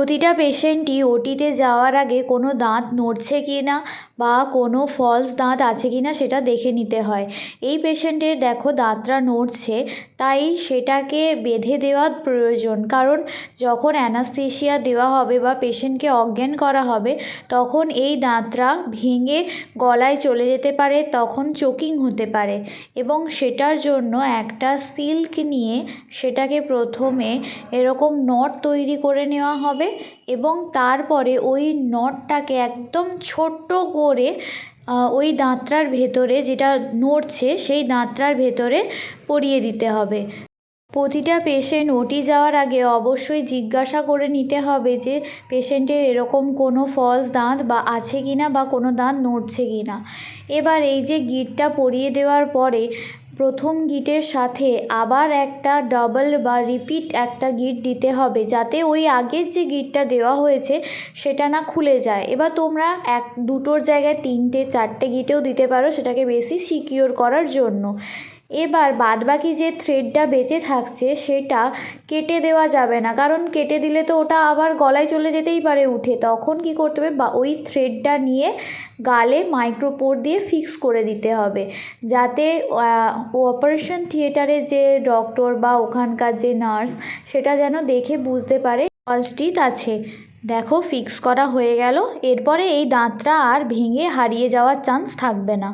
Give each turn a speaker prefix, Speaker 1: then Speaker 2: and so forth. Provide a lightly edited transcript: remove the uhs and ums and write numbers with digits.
Speaker 1: প্রতিটা পেশেন্টই ওটিতে যাওয়ার আগে কোনো দাঁত নড়ছে কি না বা কোনো ফলস দাঁত আছে কি না সেটা দেখে নিতে হয়। এই পেশেন্টের দেখো দাঁতটা নড়ছে, তাই সেটাকে বেঁধে দেওয়া প্রয়োজন। কারণ যখন অ্যানাস্থেশিয়া দেওয়া হবে বা পেশেন্টকে অজ্ঞান করা হবে, তখন এই দাঁতটা ভেঙে গলায় চলে যেতে পারে, তখন চোকিং হতে পারে। এবং সেটার জন্য একটা সিল্ক নিয়ে সেটাকে প্রথমে এরকম নট তৈরি করে নেওয়া হবে এবং তারপরে ওই নটটাকে একদম ছোট্ট করে ওই দাঁতটার ভেতরে, যেটা নড়ছে সেই দাঁতটার ভেতরে পরিয়ে দিতে হবে। প্রতিটা পেশেন্ট ওটি যাওয়ার আগে অবশ্যই জিজ্ঞাসা করে নিতে হবে যে পেশেন্টের এরকম কোনো ফলস দাঁত বা আছে কি না বা কোনো দাঁত নড়ছে কি না। এবার এই যে গিঁটটা পরিয়ে দেওয়ার পরে প্রথম গিঁটের সাথে আবার একটা ডাবল বা রিপিট একটা গিঁট দিতে হবে, যাতে ওই আগের যে গিঁটটা দেওয়া হয়েছে সেটা না খুলে যায়। এবার তোমরা দুটোর জায়গায় 3টে 4টে গিঁটেও দিতে পারো, সেটাকে বেশি সিকিওর করার জন্য। এবার বাদবাকি যে থ্রেডটা বেঁচে থাকছে সেটা কেটে দেওয়া যাবে না, কারণ কেটে দিলে তো ওটা আবার গলায় চলে যেতেই পারে উঠে। তখন কি করতে হবে, বা ওই থ্রেডটা নিয়ে গালে মাইক্রোপোর দিয়ে ফিক্স করে দিতে হবে, যাতে অপারেশন থিয়েটারে যে ডক্টর বা ওখানকার যে নার্স সেটা যেন দেখে বুঝতে পারে ফলস টিথ আছে। দেখো ফিক্স করা হয়ে গেল। এরপরে এই দাঁতটা আর ভেঙে হারিয়ে যাওয়ার চান্স থাকবে না।